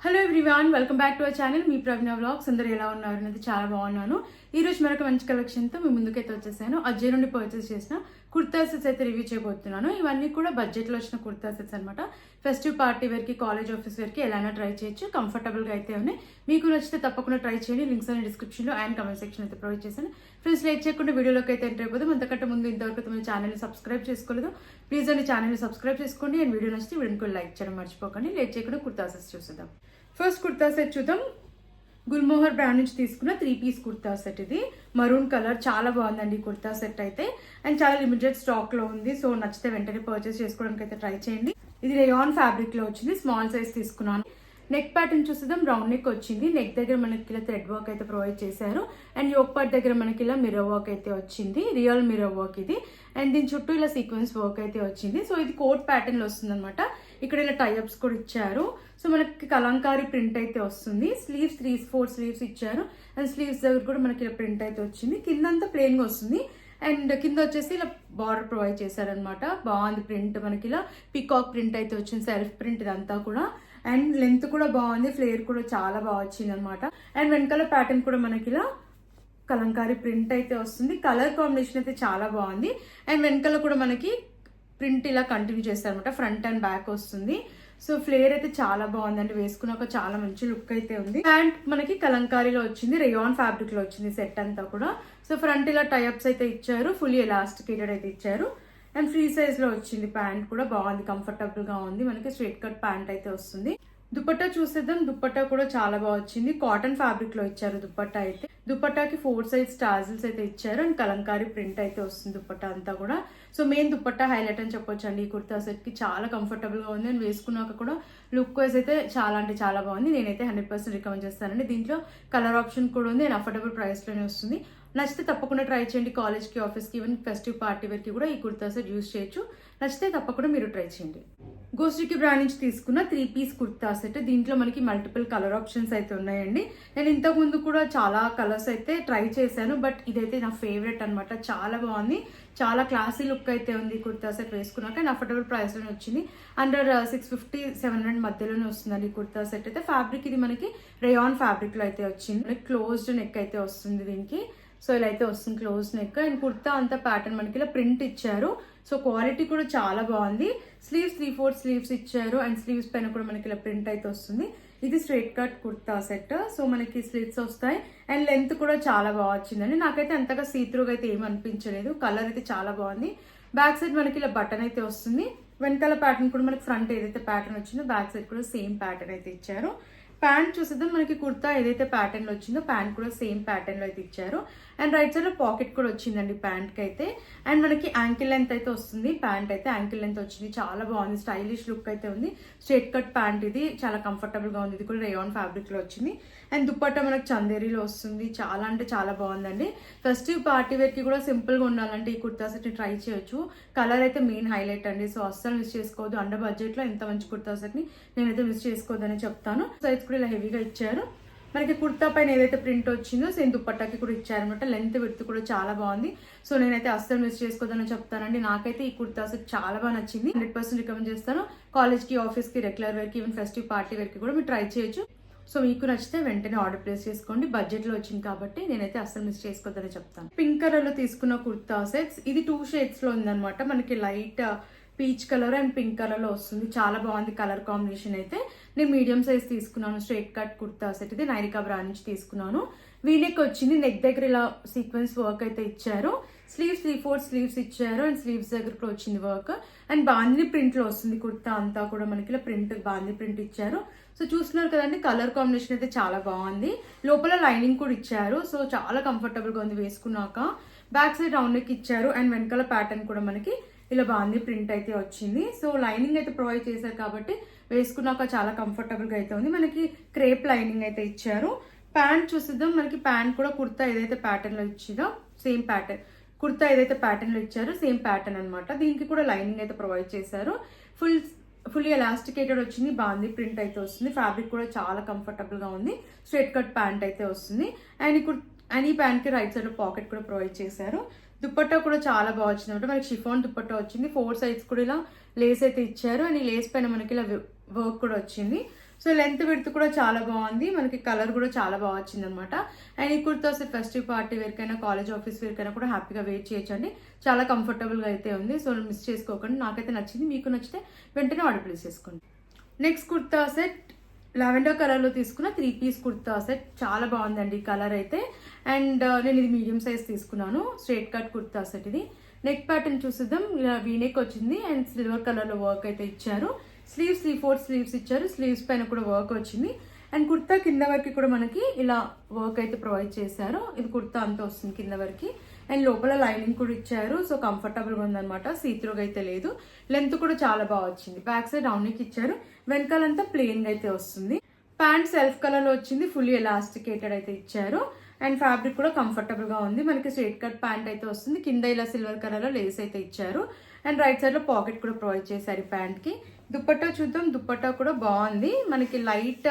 Hello everyone, welcome back to our channel. Me Praveena vlogs. అందరూ ఎలా ఉన్నారు అనేది చాలా బాగున్నాను. ఈ రోజు మరొక మంచి కలెక్షన్తో మీ ముందుకైతే వచ్చేసాను. అజయ్ నుండి పర్చేస్ చేసిన కుర్తా సెట్స్ అయితే రివ్యూ చేయబోతున్నాను. ఇవన్నీ కూడా బడ్జెట్లో వచ్చిన కుర్తా సెట్స్ అనమాట. ఫెస్టివ్ పార్టీ వేర్కి, కాలేజ్ ఆఫీస్ వేర్కి ఎలా ట్రై చేయొచ్చు. కంఫర్టబుల్గా అయితే ఉన్నాయి. మీకు నచ్చితే తప్పకుండా ట్రై చేయండి. లింక్స్ అనే డిస్క్రిప్షన్లో అండ్ కమెంట్ సెక్షన్ అయితే ప్రొవైడ్ చేశాను. ఫ్రెండ్స్, లేట్ చేయకుండా వీడియోలోకి అయితే ఎంటర్ అయిపోతాం. అంతకంటే ముందు ఇంతవరకు మన ఛానల్ని సబ్స్క్రైబ్ చేసుకోలేదు, ప్లీజ్ అండి ఛానల్ని సబ్స్క్రైబ్ చేసుకోండి. అండ్ వీడియో నచ్చితే వీడియోకి లైక్ చేయడం మర్చిపోకండి. లేట్ చేయకుండా కుర్తా సెట్స్ చూసేద్దాం. ఫస్ట్ కుర్తా సెట్ చూద్దాం. గుల్మోహర్ బ్రాండ్ నుంచి తీసుకున్న 3 పీస్ కుర్తా సెట్. ఇది మరూన్ కలర్, చాలా బాగుందండి ఈ కుర్తా సెట్ అయితే. అండ్ చాలా లిమిటెడ్ స్టాక్ లో ఉంది. సో నచ్చితే వెంటనే పర్చేస్ చేసుకోవడానికి అయితే ట్రై చేయండి. ఇది రేయాన్ ఫ్యాబ్రిక్ లో వచ్చింది. స్మాల్ సైజ్ తీసుకున్నాను. నెక్ ప్యాటర్న్ చూసేద్దాం. రౌండ్ నెక్ వచ్చింది. నెక్ దగ్గర మనకి ఇలా థ్రెడ్ వర్క్ అయితే ప్రొవైడ్ చేశారు. అండ్ యోక్ పార్ట్ దగ్గర మనకి ఇలా మిర్రర్ వర్క్ అయితే వచ్చింది. రియల్ మిర్రర్ వర్క్ ఇది. అండ్ దీని చుట్టూ ఇలా సీక్వెన్స్ వర్క్ అయితే వచ్చింది. సో ఇది కోట్ ప్యాటర్న్ లో వస్తుంది అనమాట. ఇక్కడ ఇలా టైఅప్స్ కూడా ఇచ్చారు. సో మనకి కలంకారీ ప్రింట్ అయితే వస్తుంది. స్లీవ్స్ 3-4 స్లీవ్స్ ఇచ్చారు. అండ్ స్లీవ్స్ దగ్గర కూడా మనకి ఇలా ప్రింట్ అయితే వచ్చింది. కిందంతా ప్లెయిన్ గా వస్తుంది. అండ్ కింద వచ్చేసి ఇలా బార్డర్ ప్రొవైడ్ చేశారనమాట. బాగుంది ప్రింట్. మనకి ఇలా పికాక్ ప్రింట్ అయితే వచ్చింది. సెల్ఫ్ ప్రింట్ ఇదంతా కూడా. అండ్ లెంత్ కూడా బాగుంది. ఫ్లేర్ కూడా చాలా బాగా వచ్చింది అనమాట. అండ్ వెనకాల ప్యాటర్న్ కూడా మనకి ఇలా కలంకారీ ప్రింట్ అయితే వస్తుంది. కలర్ కాంబినేషన్ అయితే చాలా బాగుంది. అండ్ వెనకాల కూడా మనకి ప్రింట్ ఇలా కంటిన్యూ చేస్తారనమాట. ఫ్రంట్ అండ్ బ్యాక్ వస్తుంది. సో ఫ్లేర్ అయితే చాలా బాగుందండి. వేసుకున్నాక చాలా మంచి లుక్ అయితే ఉంది. అండ్ మనకి కలంకారీలో వచ్చింది. రేయాన్ ఫ్యాబ్రిక్ లో వచ్చింది సెట్ అంతా కూడా. సో ఫ్రంట్ ఇలా టైఅప్స్ అయితే ఇచ్చారు. ఫుల్లీ ఎలాస్టికేటెడ్ అయితే ఇచ్చారు. అండ్ ఫ్రీ సైజ్ లో వచ్చింది. ప్యాంట్ కూడా బాగుంది, కంఫర్టబుల్ గా ఉంది. మనకి స్ట్రైట్ కట్ ప్యాంట్ అయితే వస్తుంది. దుపట్టా చూసేద్దాం. దుపట్టా కూడా చాలా బాగా వచ్చింది. కాటన్ ఫ్యాబ్రిక్ లో ఇచ్చారు దుపట్టా అయితే. దుపట్టాకి 4 సైజ్ టాజిల్స్ అయితే ఇచ్చారు. అండ్ కలంకారీ ప్రింట్ అయితే వస్తుంది దుపట్టా అంతా కూడా. సో మెయిన్ దుపట్టా హైలైట్ అని చెప్పొచ్చు అండి. ఈ కుర్తా సెట్ కి చాలా కంఫర్టబుల్ గా ఉంది. అండ్ వేసుకున్నాక కూడా లుక్ వైజ్ అయితే చాలా అంటే చాలా బాగుంది. నేనైతే 100% రికమెండ్ చేస్తానండి. దీంట్లో కలర్ ఆప్షన్ కూడా ఉంది. అండ్ అఫోర్డబుల్ ప్రైస్ లోనే వస్తుంది. నచ్చితే తప్పకుండా ట్రై చేయండి. కాలేజ్కి, ఆఫీస్కి, ఈవెన్ ఫెస్టివ్ పార్టీ వేర్కి కూడా ఈ కుర్తా సెట్ యూజ్ చేయొచ్చు. నచ్చితే తప్పకుండా మీరు ట్రై చేయండి. గోస్ట్రీకి బ్రాండ్ నుంచి తీసుకున్న 3 పీస్ కుర్తా సెట్. దీంట్లో మనకి మల్టిపుల్ కలర్ ఆప్షన్స్ అయితే ఉన్నాయండి. నేను ఇంతకు ముందు కూడా చాలా కలర్స్ అయితే ట్రై చేశాను. బట్ ఇదైతే నా ఫేవరెట్ అనమాట. చాలా బాగుంది. చాలా క్లాసీ లుక్ అయితే ఉంది కుర్తా సెట్ వేసుకున్నాక. అండ్ అఫోర్డబుల్ ప్రైస్ లోనే వచ్చింది. అండర్ 650-700 మధ్యలోనే వస్తుందండి ఈ కుర్తా సెట్ అయితే. ఫ్యాబ్రిక్ ఇది మనకి రేయాన్ ఫ్యాబ్రిక్ లో అయితే వచ్చింది. క్లోజ్డ్ నెక్ అయితే వస్తుంది దీనికి. సో ఇలా అయితే వస్తుంది క్లోజ్ నెక్. అండ్ కుర్తా అంతా ప్యాటర్న్ మనకి ఇలా ప్రింట్ ఇచ్చారు. సో క్వాలిటీ కూడా చాలా బాగుంది. స్లీవ్స్ 3-4 స్లీవ్స్ ఇచ్చారు. అండ్ స్లీవ్స్ పైన కూడా మనకి ఇలా ప్రింట్ అయితే వస్తుంది. ఇది straight cut kurta set. So మనకి స్లిట్స్ వస్తాయి. అండ్ లెంత్ కూడా చాలా బాగా వచ్చిందండి. నాకైతే అంతగా సీత్రూగా అయితే ఏమి అనిపించలేదు. కలర్ అయితే చాలా బాగుంది. బ్యాక్ సైడ్ మనకి ఇలా బటన్ అయితే వస్తుంది. వెనకాల ప్యాటర్న్ కూడా మనకి ఫ్రంట్ ఏదైతే ప్యాటర్న్ వచ్చిందో బ్యాక్ సైడ్ కూడా సేమ్ ప్యాటర్న్ అయితే ఇచ్చారు. ప్యాంట్ చూసేద్దాం. మనకి కుర్తా ఏదైతే ప్యాటర్న్ లో వచ్చిందో ప్యాంట్ కూడా సేమ్ ప్యాటర్న్ లో అయితే ఇచ్చారు. అండ్ రైట్ సైడ్ లో పాకెట్ కూడా వచ్చిందండి ప్యాంట్ కి అయితే. అండ్ మనకి యాంకిల్ లెంత్ అయితే వస్తుంది. ప్యాంట్ అయితే యాంకిల్ లెంత్ వచ్చింది. చాలా బాగుంది. స్టైలిష్ లుక్ అయితే ఉంది. స్ట్రైట్ కట్ ప్యాంట్ ఇది. చాలా కంఫర్టబుల్ గా ఉంది. ఇది కూడా రేయాన్ ఫ్యాబ్రిక్ లో వచ్చింది. అండ్ దుపట్టా మనకి చందేరీలో వస్తుంది. చాలా అంటే చాలా బాగుందండి. ఫెస్టివ్ పార్టీ వేర్ కి కూడా సింపుల్ గా ఉండాలంటే ఈ కుర్తా సెట్ ని ట్రై చేయొచ్చు. కలర్ అయితే మెయిన్ హైలైట్ అండి. సో అస్సలు మిస్ చేసుకోవద్దు. అండర్ బడ్జెట్ లో ఎంత మంచి కుర్తా సెట్ ని నేనైతే మిస్ చేసుకోవద్దని చెప్తాను. సైజ్ కూడా ఇలా హెవీగా ఇచ్చారు. మనకి కుర్తా పైన ఏదైతే ప్రింట్ వచ్చిందో సేమ్ దుపట్టాకి కూడా ఇచ్చారనమాట. లెంత్ విడ్త్ కూడా చాలా బాగుంది. సో నేనైతే అస్సలు మిస్ చేసుకోవద్దని చెప్తానండి. నాకైతే ఈ కుర్తా సెట్ చాలా బాగా నచ్చింది. 100% రికమెండ్ చేస్తాను. కాలేజ్కి, ఆఫీస్కి, రెగ్యులర్ వేర్కి, ఈవెన్ ఫెస్టివ్ పార్టీ వేర్కి కూడా మీరు ట్రై చేయొచ్చు. సో మీకు నచ్చితే వెంటనే ఆర్డర్ ప్లేస్ చేసుకోండి. బడ్జెట్ లో వచ్చింది కాబట్టి నేనైతే అస్సలు మిస్ చేసుకోవద్దని చెప్తాను. పింక్ కలర్ లో తీసుకున్న కుర్తా సెట్స్. ఇది 2 షేడ్స్ లో ఉందన్నమాట. మనకి light peach colour and pink colour లో వస్తుంది. చాలా బాగుంది కలర్ కాంబినేషన్ అయితే. నేను మీడియం సైజ్ తీసుకున్నాను. Straight cut kurta set. ఇది నైనికా బ్రాండ్ నుంచి తీసుకున్నాను. వీనెక్ వచ్చింది. నెక్ దగ్గర ఇలా సీక్వెన్స్ వర్క్ అయితే ఇచ్చారు. స్లీవ్స్ 3-4 స్లీవ్స్ ఇచ్చారు. అండ్ స్లీవ్స్ దగ్గర కూడా వచ్చింది వర్క్. అండ్ బాందిని ప్రింట్ లో వస్తుంది కుర్తా అంతా కూడా. మనకి ఇలా ప్రింట్ బాందిని ప్రింట్ ఇచ్చారు. సో చూస్తున్నారు కదండి, కలర్ కాంబినేషన్ అయితే చాలా బాగుంది. లోపల లైనింగ్ కూడా ఇచ్చారు. సో చాలా కంఫర్టబుల్ గా ఉంది వేసుకున్నాక. బ్యాక్ సైడ్ రౌండ్ నెక్ ఇచ్చారు. అండ్ వెనకాల ప్యాటర్న్ కూడా మనకి ఇలా బాగుంది ప్రింట్ అయితే వచ్చింది. సో లైనింగ్ అయితే ప్రొవైడ్ చేశారు కాబట్టి వేసుకున్నాక చాలా కంఫర్టబుల్ గా అయితే ఉంది. మనకి క్రేప్ లైనింగ్ అయితే ఇచ్చారు. ప్యాంట్ చూసిద్దాం. మనకి ప్యాంట్ కూడా కుర్తా ఏదైతే ప్యాటర్న్ లో ఇచ్చిందో సేమ్ ప్యాటర్న్. కుర్తా ఏదైతే ప్యాటర్న్ లో ఇచ్చారో సేమ్ ప్యాటర్న్ అనమాట. దీనికి కూడా లైనింగ్ అయితే ప్రొవైడ్ చేశారు. ఫుల్లీ ఎలాస్టికేటెడ్ వచ్చింది. బాగుంది ప్రింట్ అయితే వస్తుంది. ఫ్యాబ్రిక్ కూడా చాలా కంఫర్టబుల్ గా ఉంది. స్ట్రైట్ కట్ ప్యాంట్ అయితే వస్తుంది. అండ్ ఈ ప్యాంట్ కి రైట్ సైడ్ లో పాకెట్ కూడా ప్రొవైడ్ చేశారు. దుపట్టా కూడా చాలా బాగా వచ్చింది అనమాట. మనకి షిఫాన్ దుపట్టా వచ్చింది. 4 సైడ్స్ కూడా ఇలా లేస్ అయితే ఇచ్చారు. అండ్ ఈ లేస్ పైన మనకి ఇలా వర్క్ కూడా వచ్చింది. సో లెంత్ విడ్త్ కూడా చాలా బాగుంది, మనకి కలర్ కూడా చాలా బాగా వచ్చింది అనమాట. అండ్ ఈ కుర్తా సెట్ ఫెస్టివ్ పార్టీ వేర్కైనా కాలేజ్ ఆఫీస్ వేర్కైనా కూడా హ్యాపీగా వేర్ చేయొచ్చండి. చాలా కంఫర్టబుల్గా అయితే ఉంది. సో మిస్ చేసుకోకండి, నాకైతే నచ్చింది. మీకు నచ్చితే వెంటనే ఆర్డర్ ప్లేస్ చేసుకోండి. నెక్స్ట్ కుర్తా సెట్ లావెండర్ కలర్లో తీసుకున్న 3 పీస్ కుర్తా సెట్. చాలా బాగుందండి కలర్ అయితే. అండ్ నేను ఇది మీడియం సైజ్ తీసుకున్నాను. స్ట్రైట్ కట్ కుర్తా సెట్ ఇది. నెక్ ప్యాటర్న్ చూసిద్దాం. ఇలా వీనెక్ వచ్చింది అండ్ సిల్వర్ కలర్లో వర్క్ అయితే ఇచ్చారు. స్లీవ్స్ 3/4 స్లీవ్స్ ఇచ్చారు. స్లీవ్స్ పైన కూడా వర్క్ వచ్చింది. అండ్ కుర్తా కింద వరకు కూడా మనకి ఇలా వర్క్ అయితే ప్రొవైడ్ చేశారు. ఇది కుర్తా అంతా వస్తుంది కింద వరకు. అండ్ లోపల లైనింగ్ కూడా ఇచ్చారు. సో కంఫర్టబుల్గా ఉందన్నమాట, సీత్రూగా అయితే లేదు. లెంత్ కూడా చాలా బాగా వచ్చింది. బ్యాక్ సైడ్ రౌండ్ నెక్ ఇచ్చారు, వెనకాలంతా ప్లెయిన్గా అయితే వస్తుంది. ప్యాంట్ సెల్ఫ్ కలర్లో వచ్చింది, ఫుల్లీ ఎలాస్టికేటెడ్ అయితే ఇచ్చారు. అండ్ ఫ్యాబ్రిక్ కూడా కంఫర్టబుల్గా ఉంది. మనకి స్ట్రైట్ కట్ ప్యాంట్ అయితే వస్తుంది. కింద ఇలా సిల్వర్ కలర్లో లేస్ అయితే ఇచ్చారు. అండ్ రైట్ సైడ్లో పాకెట్ కూడా ప్రొవైడ్ చేశారు ఈ ప్యాంట్కి. దుప్పట్టా చూద్దాం. దుప్పట్టా కూడా బాగుంది, మనకి లైట్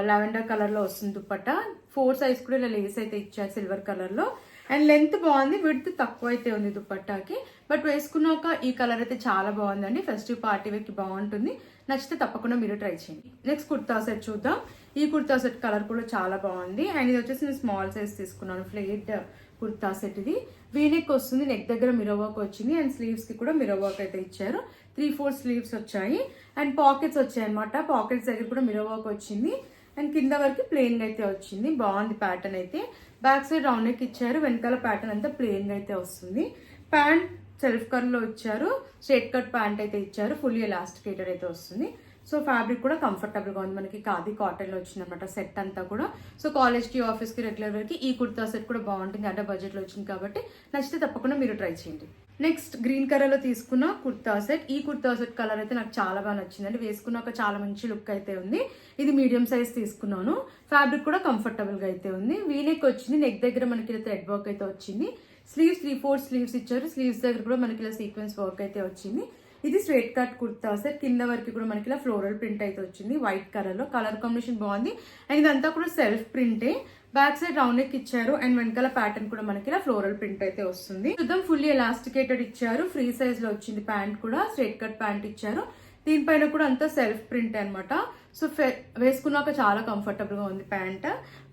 లావెండర్ కలర్లో వస్తుంది దుప్పట్టా. 4 సైజ్ కూడా ఇలా లేస్ అయితే ఇచ్చారు సిల్వర్ కలర్లో. అండ్ లెంత్ బాగుంది, విడ్త్ తక్కువ అయితే ఉంది దుప్పట్టాకి. బట్ వేసుకున్నాక ఈ కలర్ అయితే చాలా బాగుందండి. ఫెస్టివ్ పార్టీ వేర్కి బాగుంటుంది. నచ్చితే తప్పకుండా మీరు ట్రై చేయండి. నెక్స్ట్ కుర్తా సెట్ చూద్దాం. ఈ కుర్తా సెట్ కలర్ కూడా చాలా బాగుంది. అండ్ ఇది వచ్చేసి నేను స్మాల్ సైజ్ తీసుకున్నాను. ఫ్లేట్ కుర్తా సెట్ ఇది. వీనెక్ వస్తుంది, నెక్ దగ్గర మిర్రర్ వర్క్ వచ్చింది. అండ్ స్లీవ్స్ కి కూడా మిర్రర్ వర్క్ అయితే ఇచ్చారు. 3/4 స్లీవ్స్ వచ్చాయి. అండ్ పాకెట్స్ వచ్చాయి అనమాట. పాకెట్స్ దగ్గర కూడా మిర్రర్ వర్క్ వచ్చింది. అండ్ కింద వరకు ప్లెయిన్ అయితే వచ్చింది. బాగుంది ప్యాటర్న్ అయితే. బ్యాక్ సైడ్ రౌండ్ నెక్ ఇచ్చారు, వెనకాల ప్యాటర్న్ అంతా ప్లెయిన్ గా అయితే వస్తుంది. ప్యాంట్ సెల్ఫ్ కలర్ లో ఇచ్చారు. స్ట్రైట్ కట్ ప్యాంట్ అయితే ఇచ్చారు, ఫుల్లీ ఎలాస్టికేటెడ్ అయితే వస్తుంది. సో ఫ్యాబ్రిక్ కూడా కంఫర్టబుల్ గా ఉంది. మనకి ఖాదీ కాటన్ లో వచ్చింది అనమాట సెట్ అంతా కూడా. సో కాలేజ్ కి, ఆఫీస్ కి, రెగ్యులర్ వేర్ కి ఈ కుర్తా సెట్ కూడా బాగుంటుంది. అంటే బడ్జెట్ లో వచ్చింది కాబట్టి నచ్చితే తప్పకుండా మీరు ట్రై చేయండి. నెక్స్ట్ గ్రీన్ కలర్ లో తీసుకున్న కుర్తా సెట్. ఈ కుర్తా సెట్ కలర్ అయితే నాకు చాలా బాగా నచ్చిందండి. వేసుకున్నాక చాలా మంచి లుక్ అయితే ఉంది. ఇది మీడియం సైజ్ తీసుకున్నాను. ఫ్యాబ్రిక్ కూడా కంఫర్టబుల్ గా అయితే ఉంది. వీనెక్ వచ్చింది, నెక్ దగ్గర మనకి థ్రెడ్ వర్క్ అయితే వచ్చింది. స్లీవ్స్ 3/4 స్లీవ్స్ ఇచ్చారు. స్లీవ్స్ దగ్గర కూడా మనకి ఇలా సీక్వెన్స్ వర్క్ అయితే వచ్చింది. ఇది స్ట్రైట్ కట్ కుర్తా సెట్. కింద వరకు కూడా మనకి ఇలా ఫ్లోరల్ ప్రింట్ అయితే వచ్చింది వైట్ కలర్ లో. కలర్ కాంబినేషన్ బాగుంది. అండ్ ఇదంతా కూడా సెల్ఫ్ ప్రింటే. బ్యాక్ సైడ్ రౌండ్ నెక్ ఇచ్చారు. అండ్ వెనకాల ప్యాటర్న్ కూడా మనకి ఇలా ఫ్లోరల్ ప్రింట్ అయితే వస్తుంది. చూద్దాం. ఫుల్లీ ఎలాస్టికేటెడ్ ఇచ్చారు. ఫ్రీ సైజ్ లో వచ్చింది. ప్యాంట్ కూడా స్ట్రైట్ కట్ ప్యాంట్ ఇచ్చారు. దీనిపైన కూడా అంతా సెల్ఫ్ ప్రింట్ అనమాట. సో వేసుకున్నాక చాలా కంఫర్టబుల్ గా ఉంది ప్యాంట్.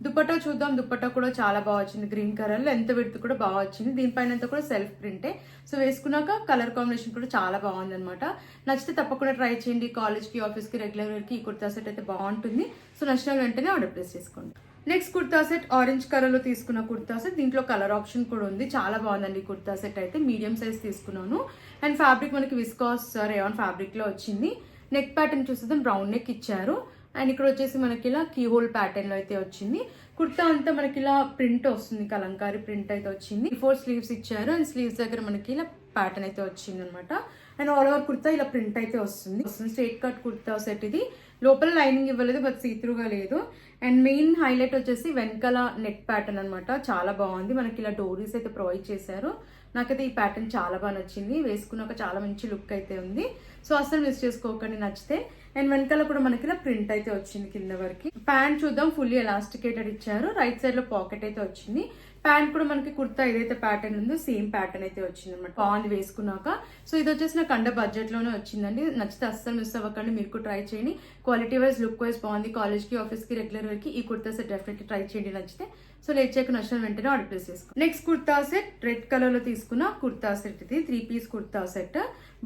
దుపట్టా చూద్దాం. దుపట్టా కూడా చాలా బాగా వచ్చింది. గ్రీన్ కలర్ లో ఎంత విడ్త్ కూడా బాగా వచ్చింది. దీనిపైన అంతా కూడా సెల్ఫ్ ప్రింటే. సో వేసుకున్నాక కలర్ కాంబినేషన్ కూడా చాలా బాగుంది అనమాట. నచ్చితే తప్పకుండా ట్రై చేయండి. కాలేజ్ కి, ఆఫీస్ కి, రెగ్యులర్ వేర్ కి ఈ కుర్తా సెట్ అయితే బాగుంటుంది. సో నచ్చిన వెంటనే ఆర్డర్ ప్లేస్ చేసుకోండి. Next kurta set orange colour లో తీసుకున్న కుర్తా సెట్. దీంట్లో కలర్ ఆప్షన్ కూడా ఉంది. చాలా బాగుందండి కుర్తా సెట్ అయితే. మీడియం సైజ్ తీసుకున్నాను. అండ్ ఫ్యాబ్రిక్ మనకి విస్కాస్ రేయాన్ ఫ్యాబ్రిక్ లో వచ్చింది. నెక్ ప్యాటర్న్ చూసేద్దాం. రౌండ్ నెక్ ఇచ్చారు. అండ్ ఇక్కడ వచ్చేసి మనకి ఇలా కీ హోల్ ప్యాటర్న్ లో అయితే వచ్చింది. కుర్తా అంతా మనకి ఇలా ప్రింట్ వస్తుంది, కలంకారీ ప్రింట్ అయితే వచ్చింది. 4 స్లీవ్స్ ఇచ్చారు. అండ్ స్లీవ్స్ దగ్గర మనకి ఇలా ప్యాటర్న్ అయితే వచ్చింది అనమాట. అండ్ ఆల్ ఓవర్ కుర్తా ఇలా ప్రింట్ అయితే వస్తుంది. స్ట్రైట్ కట్ కుర్తా సెట్ ఇది. లోపల లైనింగ్ ఇవ్వలేదు, బట్ సీత్రూగా లేదు. అండ్ మెయిన్ హైలైట్ వచ్చేసి వెనకాల నెక్ ప్యాటర్న్ అనమాట. చాలా బాగుంది. మనకి ఇలా డోరీస్ అయితే ప్రొవైడ్ చేశారు. నాకైతే ఈ ప్యాటర్న్ చాలా బాగా నచ్చింది. వేసుకున్నాక చాలా మంచి లుక్ అయితే ఉంది. సో అసలు మిస్ చేసుకోకండి నచ్చితే. అండ్ వెనకాల కూడా మనకి ఇలా ప్రింట్ అయితే వచ్చింది కింద వరకు. ప్యాంట్ చూద్దాం. ఫుల్లీ ఎలాస్టికేటెడ్ ఇచ్చారు. రైట్ సైడ్ లో పాకెట్ అయితే వచ్చింది. ప్యాంట్ కూడా మనకి కుర్తా ఏదైతే ప్యాటర్న్ ఉందో సేమ్ ప్యాటర్న్ అయితే వచ్చింది అనమాట. బాగుంది వేసుకున్నాక. సో ఇది వచ్చేసి నాకు అండర్ బడ్జెట్ లోనే వచ్చిందండి. నచ్చితే అస్సలు మిస్ అవ్వకండి. మీరు కూడా ట్రై చేయండి. క్వాలిటీ వైజ్, లుక్ వైజ్ బాగుంది. కాలేజ్ కి, ఆఫీస్ కి, రెగ్యులర్ వేర్ కి ఈ కుర్తా సెట్ డెఫినెట్లీ ట్రై చేయండి నచ్చితే. సో లేట్ చేయక నచ్చిన వెంటనే ఆర్డర్ ప్లేస్ చేసుకోండి. Next kurta set red colour లో తీసుకున్న కుర్తా సెట్ ఇది. 3 పీస్ కుర్తా సెట్.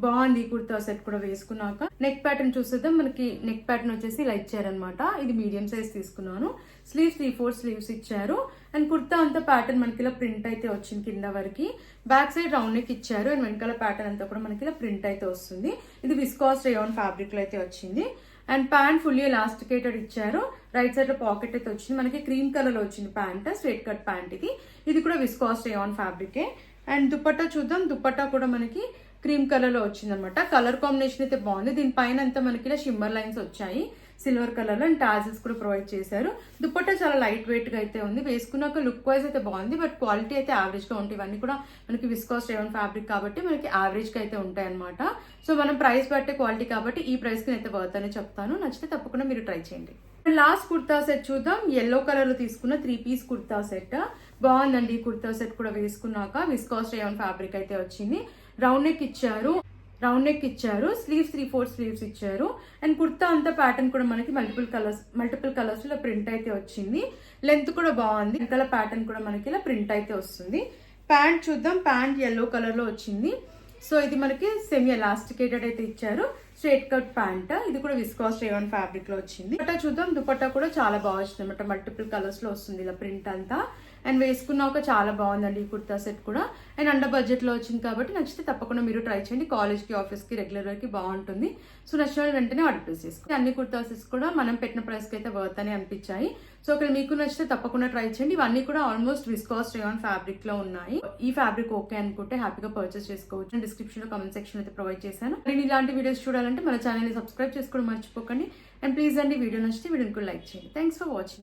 బాగుంది ఈ కుర్తా సెట్ కూడా వేసుకున్నాక. నెక్ ప్యాటర్న్ చూసేద్దాం. మనకి నెక్ ప్యాటర్న్ వచ్చేసి ఇలా ఇచ్చారనమాట. ఇది మీడియం సైజ్ తీసుకున్నాను. స్లీవ్స్ 3/4 స్లీవ్స్ ఇచ్చారు. అండ్ కుర్తా అంతా ప్యాటర్న్ మనకి ఇలా ప్రింట్ అయితే వచ్చింది కింద వరకు. బ్యాక్ సైడ్ రౌండ్ నెక్ ఇచ్చారు. అండ్ వెనకాల ప్యాటర్న్ అంతా కూడా మనకి ఇలా ప్రింట్ అయితే వస్తుంది. ఇది విస్కాస్ రేయాన్ ఫ్యాబ్రిక్ లో అయితే వచ్చింది. అండ్ ప్యాంట్ ఫుల్లీ ఎలాస్టికేటెడ్ ఇచ్చారు. రైట్ సైడ్ లో పాకెట్ అయితే వచ్చింది. మనకి క్రీమ్ కలర్ లో వచ్చింది ప్యాంట్. స్ట్రైట్ కట్ ప్యాంట్ ఇది. ఇది కూడా విస్కాస్ రేయాన్ ఫ్యాబ్రికే. అండ్ దుపట్టా చూద్దాం. దుపట్టా కూడా మనకి క్రీమ్ కలర్ లో వచ్చింది అనమాట. కలర్ కాంబినేషన్ అయితే బాగుంది. దీనిపైన అంతా మనకి ఇలా షిమ్మర్ లైన్స్ వచ్చాయి సిల్వర్ కలర్ లో. అండ్ టాజిల్స్ కూడా ప్రొవైడ్ చేశారు. దుపట్టా చాలా లైట్ వెయిట్ గా అయితే ఉంది. వేసుకున్నాక లుక్ వైజ్ అయితే బాగుంది. బట్ క్వాలిటీ అయితే యావరేజ్ గా ఉంటాయి. ఇవన్నీ కూడా మనకి విస్కాస్ రేయాన్ ఫ్యాబ్రిక్ కాబట్టి మనకి యావరేజ్ గా అయితే ఉంటాయి అనమాట. సో మనం ప్రైస్ బట్టే క్వాలిటీ కాబట్టి ఈ ప్రైస్ కి అయితే వర్త్ అని చెప్తాను. నచ్చితే తప్పకుండా మీరు ట్రై చేయండి. లాస్ట్ కుర్తా సెట్ చూద్దాం. ఎల్లో కలర్ లో తీసుకున్న 3 పీస్ కుర్తా సెట్. బాగుందండి ఈ కుర్తా సెట్ కూడా వేసుకున్నాక. విస్కాస్ రేయాన్ ఫ్యాబ్రిక్ అయితే వచ్చింది. రౌండ్ నెక్ ఇచ్చారు. రౌండ్ నెక్ ఇచ్చారు, స్లీవ్స్ 3/4 స్లీవ్స్ ఇచ్చారు. అండ్ కుర్తా అంతా ప్యాటర్న్ కూడా మనకి మల్టిపుల్ కలర్స్ లో ప్రింట్ అయితే వచ్చింది. లెంత్ కూడా బాగుంది. వెనకాల ప్యాటర్న్ కూడా మనకి ఇలా ప్రింట్ అయితే వస్తుంది. ప్యాంట్ చూద్దాం. ప్యాంట్ yellow కలర్ లో వచ్చింది. సో ఇది మనకి సెమీ ఎలాస్టికేటెడ్ అయితే ఇచ్చారు. Straight cut pant. ఇది కూడా విస్కాస్ రేయాన్ ఫ్యాబ్రిక్ లో వచ్చింది. దుపట్టా చూద్దాం. దుపట్టా కూడా చాలా బాగా వచ్చింది అనమాట. మల్టిపుల్ కలర్స్ లో వస్తుంది ఇలా ప్రింట్ అంతా. అండ్ వేసుకున్నాక చాలా బాగుందండి ఈ కుర్తా సెట్ కూడా. అండ్ అండర్ బడ్జెట్ లో వచ్చింది కాబట్టి నచ్చితే తప్పకుండా మీరు ట్రై చేయండి. కాలేజ్ కి, ఆఫీస్ కి, రెగ్యులర్ కి బాగుంటుంది. సో నచ్చిన వాళ్ళు వెంటనే ఆర్డర్ ప్లేస్ చేసుకోండి. అన్ని కుర్తా సెట్స్ కూడా మనం పెట్టిన ప్రైస్ కి అయితే వర్త్ అని అనిపించాయి. సో ఇక్కడ మీకు నచ్చితే తప్పకుండా ట్రై చేయండి. ఇవన్నీ కూడా ఆల్మోస్ట్ విస్కాస్ రేయాన్ ఫ్యాబ్రిక్ లో ఉన్నాయి. ఈ ఫ్యాబ్రిక్ ఓకే అనుకుంటే హ్యాపీగా పర్చేస్ చేసుకోవచ్చు. డిస్క్రిప్షన్ లో కామెంట్ సెక్షన్ అయితే ప్రొవైడ్ చేశాను. నేను ఇలాంటి వీడియోస్ చూడాలంటే మన ఛానల్ ని సబ్స్క్రైబ్ చేసుకోవడం మర్చిపోకండి. అండ్ ప్లీజ్ అండి వీడియో నచ్చితే వీడియోని లైక్ చేయండి. Thanks for watching.